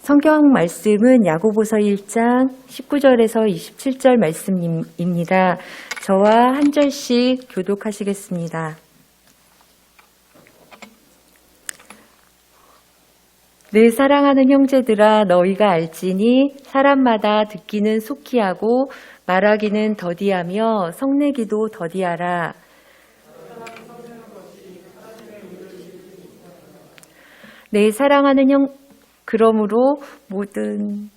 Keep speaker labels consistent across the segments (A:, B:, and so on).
A: 성경 말씀은 야고보서 1장 19절에서 27절 말씀입니다. 저와 한 절씩 교독하시겠습니다. 내 사랑하는 형제들아, 너희가 알지니 사람마다 듣기는 속히 하고 말하기는 더디하며 성내기도 더디하라. 내 사랑하는 그러므로 모든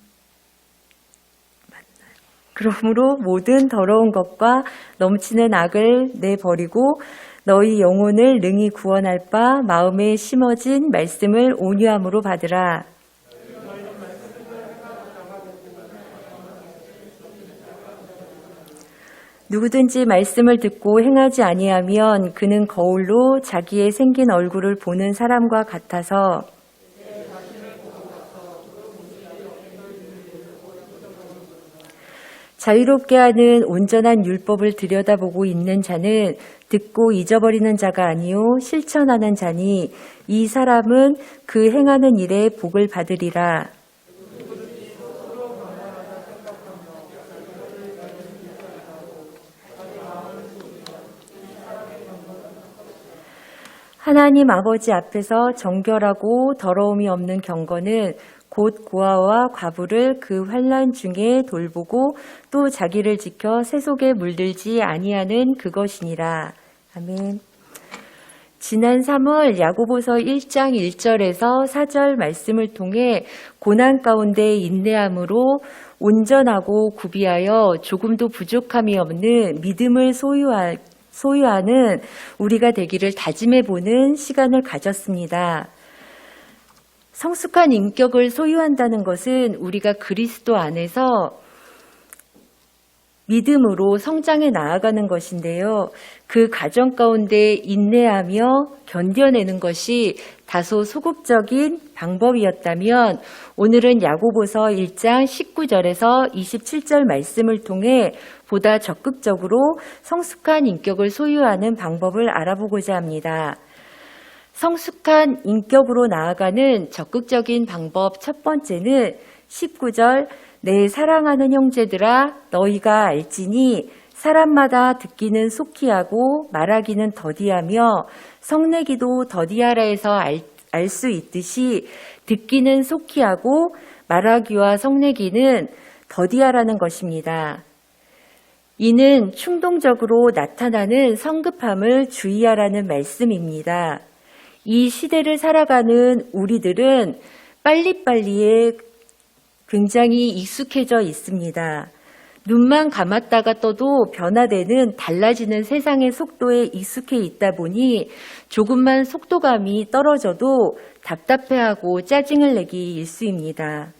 A: 더러운 것과 넘치는 악을 내버리고 너희 영혼을 능히 구원할 바 마음에 심어진 말씀을 온유함으로 받으라. 누구든지 말씀을 듣고 행하지 아니하면 그는 거울로 자기의 생긴 얼굴을 보는 사람과 같아서 자유롭게 하는 온전한 율법을 들여다보고 있는 자는 듣고 잊어버리는 자가 아니요 실천하는 자니 이 사람은 그 행하는 일에 복을 받으리라. 하나님 아버지 앞에서 정결하고 더러움이 없는 경건은 곧 고아와 과부를 그 환난 중에 돌보고 또 자기를 지켜 새 속에 물들지 아니하는 그것이니라. 아멘. 지난 3월 야고보서 1장 1절에서 4절 말씀을 통해 고난 가운데 인내함으로 온전하고 구비하여 조금도 부족함이 없는 믿음을 소유하는 우리가 되기를 다짐해보는 시간을 가졌습니다. 성숙한 인격을 소유한다는 것은 우리가 그리스도 안에서 믿음으로 성장해 나아가는 것인데요. 그 과정 가운데 인내하며 견뎌내는 것이 다소 소극적인 방법이었다면 오늘은 야고보서 1장 19절에서 27절 말씀을 통해 보다 적극적으로 성숙한 인격을 소유하는 방법을 알아보고자 합니다. 성숙한 인격으로 나아가는 적극적인 방법 첫 번째는 19절 내 사랑하는 형제들아 너희가 알지니 사람마다 듣기는 속히 하고 말하기는 더디하며 성내기도 더디하라에서 알 수 있듯이 듣기는 속히 하고 말하기와 성내기는 더디하라는 것입니다. 이는 충동적으로 나타나는 성급함을 주의하라는 말씀입니다. 이 시대를 살아가는 우리들은 빨리빨리에 굉장히 익숙해져 있습니다. 눈만 감았다가 떠도 변화되는 달라지는 세상의 속도에 익숙해 있다 보니 조금만 속도감이 떨어져도 답답해하고 짜증을 내기 일쑤입니다.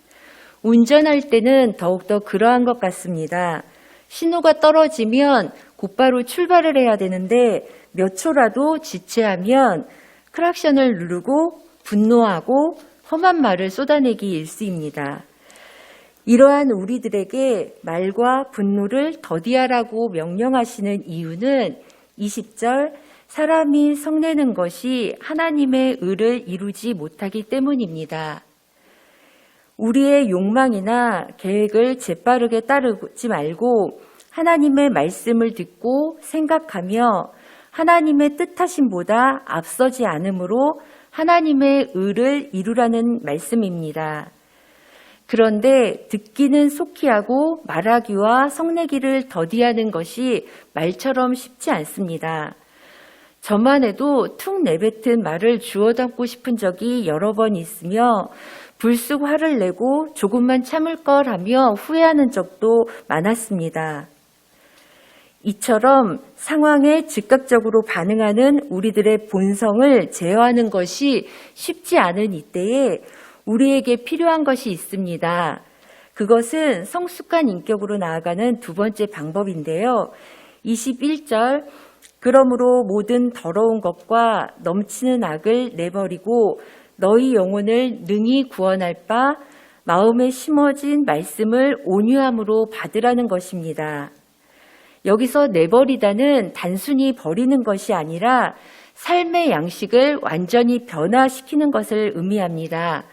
A: 운전할 때는 더욱더 그러한 것 같습니다. 신호가 떨어지면 곧바로 출발을 해야 되는데 몇 초라도 지체하면 크락션을 누르고 분노하고 험한 말을 쏟아내기 일쑤입니다. 이러한 우리들에게 말과 분노를 더디하라고 명령하시는 이유는 20절 사람이 성내는 것이 하나님의 의를 이루지 못하기 때문입니다. 우리의 욕망이나 계획을 재빠르게 따르지 말고 하나님의 말씀을 듣고 생각하며 하나님의 뜻하심보다 앞서지 않으므로 하나님의 의를 이루라는 말씀입니다. 그런데 듣기는 속히 하고 말하기와 성내기를 더디하는 것이 말처럼 쉽지 않습니다. 저만 해도 툭 내뱉은 말을 주워 담고 싶은 적이 여러 번 있으며 불쑥 화를 내고 조금만 참을 걸 하며 후회하는 적도 많았습니다. 이처럼 상황에 즉각적으로 반응하는 우리들의 본성을 제어하는 것이 쉽지 않은 이때에 우리에게 필요한 것이 있습니다. 그것은 성숙한 인격으로 나아가는 두 번째 방법인데요. 21절 그러므로 모든 더러운 것과 넘치는 악을 내버리고 너희 영혼을 능히 구원할 바 마음에 심어진 말씀을 온유함으로 받으라는 것입니다. 여기서 내버리다는 단순히 버리는 것이 아니라 삶의 양식을 완전히 변화시키는 것을 의미합니다.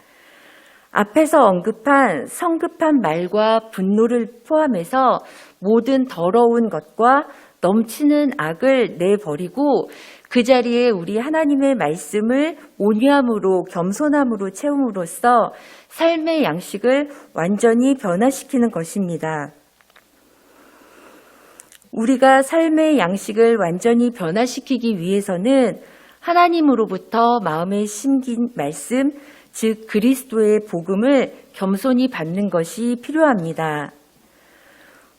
A: 앞에서 언급한 성급한 말과 분노를 포함해서 모든 더러운 것과 넘치는 악을 내버리고 그 자리에 우리 하나님의 말씀을 온유함으로 겸손함으로 채움으로써 삶의 양식을 완전히 변화시키는 것입니다. 우리가 삶의 양식을 완전히 변화시키기 위해서는 하나님으로부터 마음에 심긴 말씀, 즉 그리스도의 복음을 겸손히 받는 것이 필요합니다.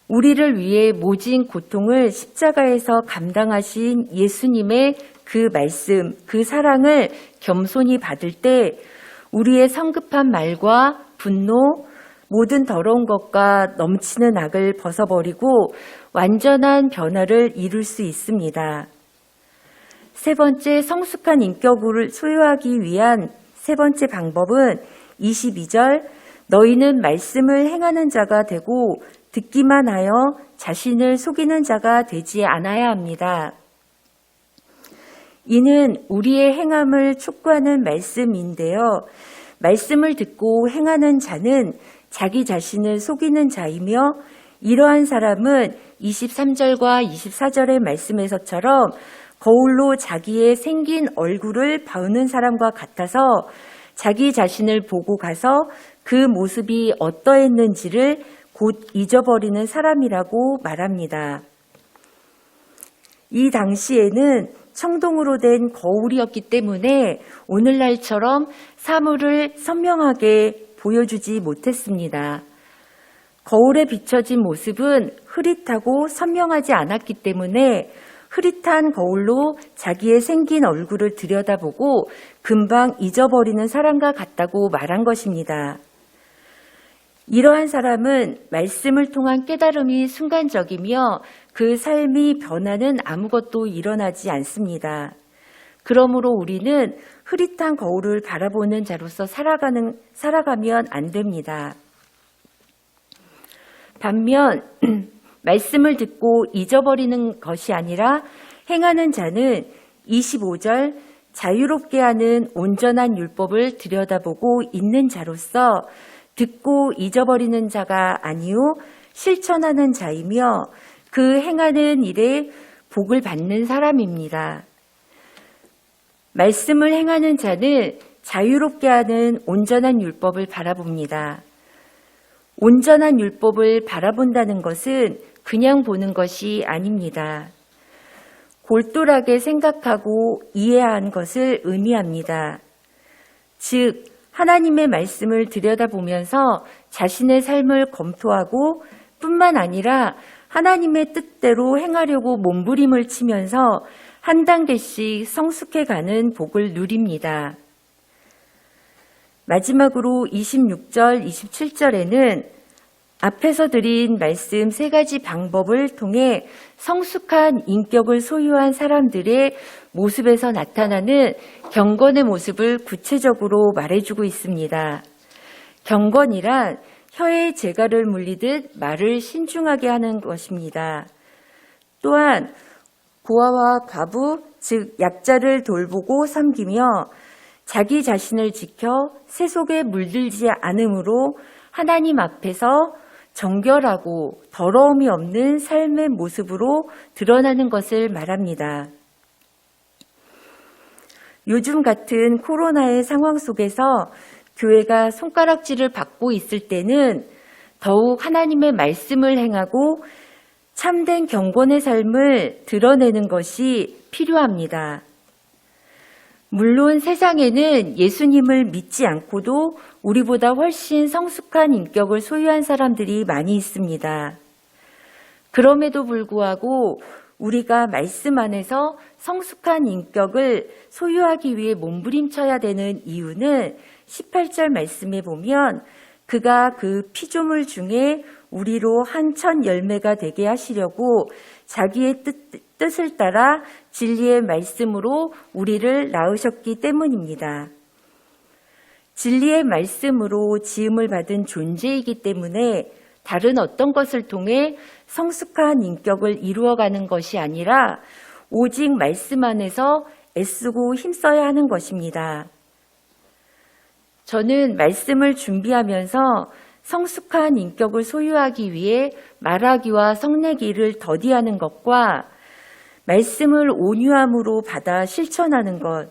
A: 우리를 위해 모진 고통을 십자가에서 감당하신 예수님의 그 말씀, 그 사랑을 겸손히 받을 때 우리의 성급한 말과 분노, 모든 더러운 것과 넘치는 악을 벗어버리고 완전한 변화를 이룰 수 있습니다. 세 번째, 성숙한 인격을 소유하기 위한 세 번째 방법은 22절, 너희는 말씀을 행하는 자가 되고 듣기만 하여 자신을 속이는 자가 되지 않아야 합니다. 이는 우리의 행함을 촉구하는 말씀인데요. 말씀을 듣고 행하는 자는 자기 자신을 속이는 자이며 이러한 사람은 23절과 24절의 말씀에서처럼 거울로 자기의 생긴 얼굴을 봐오는 사람과 같아서 자기 자신을 보고 가서 그 모습이 어떠했는지를 곧 잊어버리는 사람이라고 말합니다. 이 당시에는 청동으로 된 거울이었기 때문에 오늘날처럼 사물을 선명하게 보여주지 못했습니다. 거울에 비춰진 모습은 흐릿하고 선명하지 않았기 때문에 흐릿한 거울로 자기의 생긴 얼굴을 들여다보고 금방 잊어버리는 사람과 같다고 말한 것입니다. 이러한 사람은 말씀을 통한 깨달음이 순간적이며 그 삶이 변화는 아무것도 일어나지 않습니다. 그러므로 우리는 흐릿한 거울을 바라보는 자로서 살아가면 안 됩니다. 반면 말씀을 듣고 잊어버리는 것이 아니라 행하는 자는 25절 자유롭게 하는 온전한 율법을 들여다보고 있는 자로서 듣고 잊어버리는 자가 아니요 실천하는 자이며 그 행하는 일에 복을 받는 사람입니다. 말씀을 행하는 자는 자유롭게 하는 온전한 율법을 바라봅니다. 온전한 율법을 바라본다는 것은 그냥 보는 것이 아닙니다. 골똘하게 생각하고 이해한 것을 의미합니다. 즉, 하나님의 말씀을 들여다보면서 자신의 삶을 검토하고 뿐만 아니라 하나님의 뜻대로 행하려고 몸부림을 치면서 한 단계씩 성숙해가는 복을 누립니다. 마지막으로 26절, 27절에는 앞에서 드린 말씀 세 가지 방법을 통해 성숙한 인격을 소유한 사람들의 모습에서 나타나는 경건의 모습을 구체적으로 말해주고 있습니다. 경건이란 혀에 재갈을 물리듯 말을 신중하게 하는 것입니다. 또한 고아와 과부, 즉 약자를 돌보고 섬기며 자기 자신을 지켜 세속에 물들지 않음으로 하나님 앞에서 정결하고 더러움이 없는 삶의 모습으로 드러나는 것을 말합니다. 요즘 같은 코로나의 상황 속에서 교회가 손가락질을 받고 있을 때는 더욱 하나님의 말씀을 행하고 참된 경건의 삶을 드러내는 것이 필요합니다. 물론 세상에는 예수님을 믿지 않고도 우리보다 훨씬 성숙한 인격을 소유한 사람들이 많이 있습니다. 그럼에도 불구하고 우리가 말씀 안에서 성숙한 인격을 소유하기 위해 몸부림쳐야 되는 이유는 18절 말씀에 보면 그가 그 피조물 중에 우리로 한 천 열매가 되게 하시려고 자기의 뜻을 따라 진리의 말씀으로 우리를 낳으셨기 때문입니다. 진리의 말씀으로 지음을 받은 존재이기 때문에 다른 어떤 것을 통해 성숙한 인격을 이루어가는 것이 아니라 오직 말씀 안에서 애쓰고 힘써야 하는 것입니다. 저는 말씀을 준비하면서 성숙한 인격을 소유하기 위해 말하기와 성내기를 더디하는 것과 말씀을 온유함으로 받아 실천하는 것,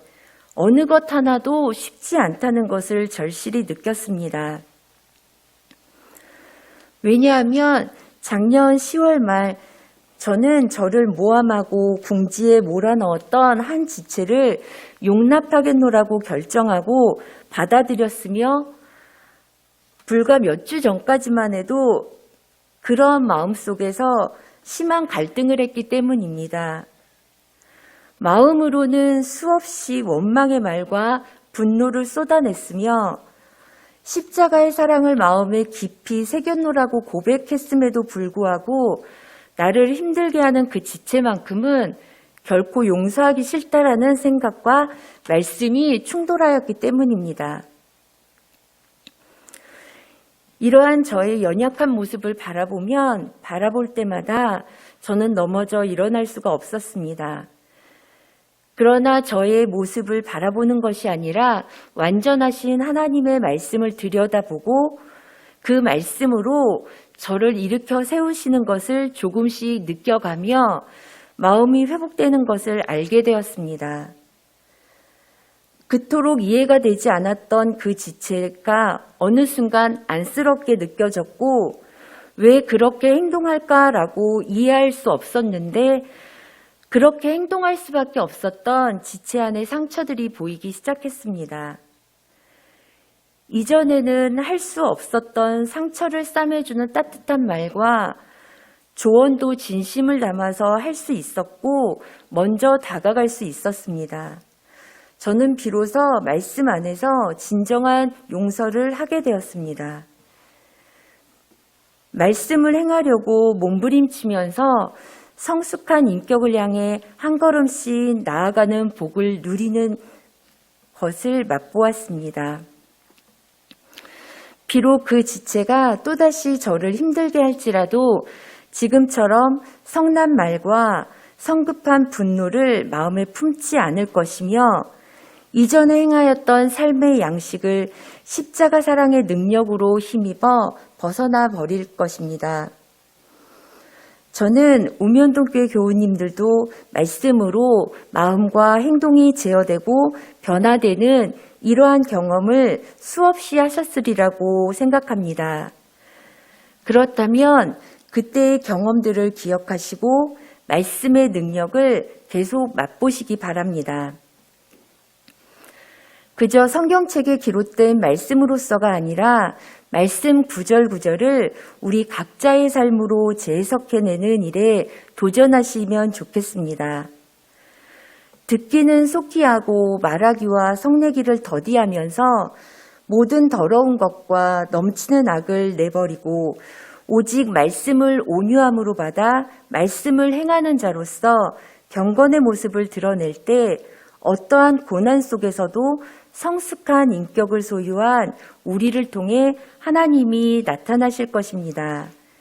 A: 어느 것 하나도 쉽지 않다는 것을 절실히 느꼈습니다. 왜냐하면 작년 10월 말 저는 저를 모함하고 궁지에 몰아넣었던 한 지체를 용납하겠노라고 결정하고 받아들였으며 불과 몇 주 전까지만 해도 그런 마음속에서 심한 갈등을 했기 때문입니다. 마음으로는 수없이 원망의 말과 분노를 쏟아냈으며 십자가의 사랑을 마음에 깊이 새겼노라고 고백했음에도 불구하고 나를 힘들게 하는 그 지체만큼은 결코 용서하기 싫다라는 생각과 말씀이 충돌하였기 때문입니다. 이러한 저의 연약한 모습을 바라볼 때마다 저는 넘어져 일어날 수가 없었습니다. 그러나 저의 모습을 바라보는 것이 아니라 완전하신 하나님의 말씀을 들여다보고 그 말씀으로 저를 일으켜 세우시는 것을 조금씩 느껴가며 마음이 회복되는 것을 알게 되었습니다. 그토록 이해가 되지 않았던 그 지체가 어느 순간 안쓰럽게 느껴졌고 왜 그렇게 행동할까라고 이해할 수 없었는데 그렇게 행동할 수밖에 없었던 지체 안의 상처들이 보이기 시작했습니다. 이전에는 할 수 없었던 상처를 싸매주는 따뜻한 말과 조언도 진심을 담아서 할 수 있었고 먼저 다가갈 수 있었습니다. 저는 비로소 말씀 안에서 진정한 용서를 하게 되었습니다. 말씀을 행하려고 몸부림치면서 성숙한 인격을 향해 한 걸음씩 나아가는 복을 누리는 것을 맛보았습니다. 비록 그 지체가 또다시 저를 힘들게 할지라도 지금처럼 성난 말과 성급한 분노를 마음에 품지 않을 것이며 이전에 행하였던 삶의 양식을 십자가 사랑의 능력으로 힘입어 벗어나 버릴 것입니다. 저는 우면동교회 교우님들도 말씀으로 마음과 행동이 제어되고 변화되는 이러한 경험을 수없이 하셨으리라고 생각합니다. 그렇다면 그때의 경험들을 기억하시고 말씀의 능력을 계속 맛보시기 바랍니다. 그저 성경책에 기록된 말씀으로서가 아니라 말씀 구절구절을 우리 각자의 삶으로 재해석해내는 일에 도전하시면 좋겠습니다. 듣기는 속히 하고 말하기와 성내기를 더디하면서 모든 더러운 것과 넘치는 악을 내버리고 오직 말씀을 온유함으로 받아 말씀을 행하는 자로서 경건의 모습을 드러낼 때 어떠한 고난 속에서도 성숙한 인격을 소유한 우리를 통해 하나님이 나타나실 것입니다.